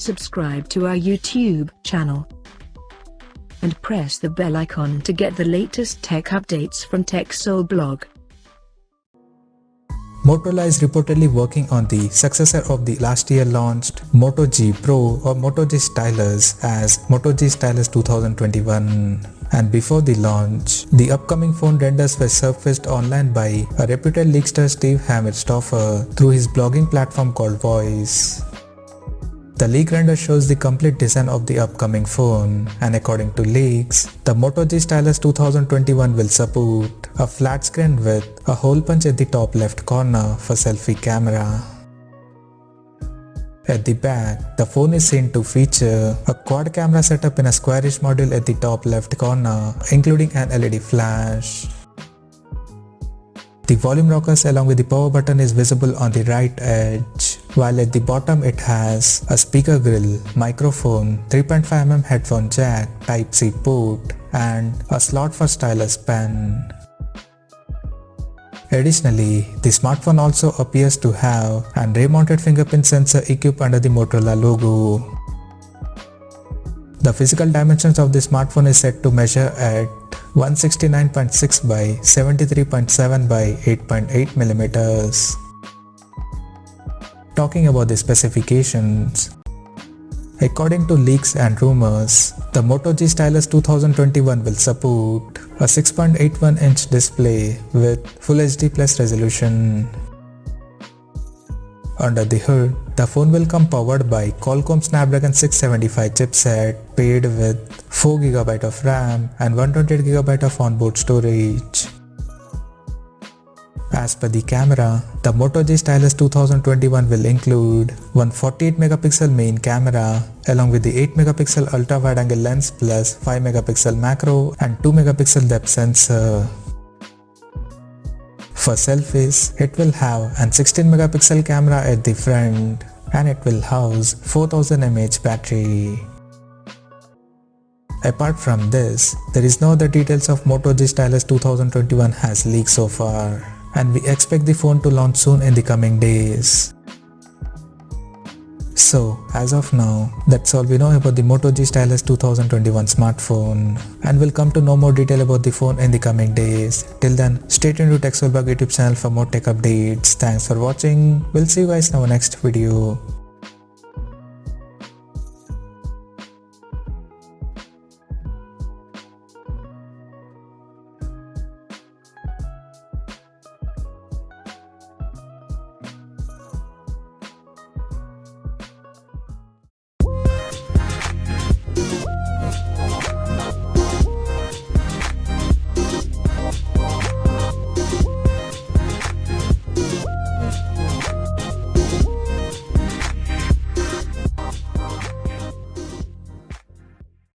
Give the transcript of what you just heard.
subscribe to our YouTube channel and press the bell icon to get the latest tech updates from TechSole Blog. Motorola is reportedly working on the successor of the last year launched Moto G Pro or Moto G Stylus as Moto G Stylus 2021. And before the launch, the upcoming phone renders were surfaced online by a reputed leakster Steve Hammerstoffer through his blogging platform called Voice. The leak render shows the complete design of the upcoming phone, and according to leaks, the Moto G Stylus 2021 will support a flat screen with a hole punch at the top left corner for selfie camera. At the back, the phone is seen to feature a quad camera setup in a squarish module at the top left corner, including an LED flash. The volume rockers along with the power button is visible on the right edge, while at the bottom it has a speaker grill, microphone, 3.5mm headphone jack, Type-C port, and a slot for stylus pen. Additionally, the smartphone also appears to have an ray-mounted fingerprint sensor equipped under the Motorola logo. The physical dimensions of the smartphone is set to measure at 169.6 by 73.7 by 8.8 millimeters. Talking about the specifications, according to leaks and rumors, the Moto G Stylus 2021 will support a 6.81-inch display with Full HD Plus resolution. Under the hood, the phone will come powered by Qualcomm Snapdragon 675 chipset paired with 4GB of RAM and 128GB of onboard storage. As per the camera, the Moto G Stylus 2021 will include one 48MP main camera along with the 8MP ultra wide angle lens plus 5MP macro and 2MP depth sensor. For selfies, it will have an 16MP camera at the front and it will house 4000 mAh battery. Apart from this, there is no other details of Moto G Stylus 2021 has leaked so far, and we expect the phone to launch soon in the coming days. So, as of now, that's all we know about the Moto G Stylus 2021 smartphone, and we'll come to know more detail about the phone in the coming days. Till then, stay tuned to TechSole Blog YouTube channel for more tech updates. Thanks for watching. We'll see you guys in our next video.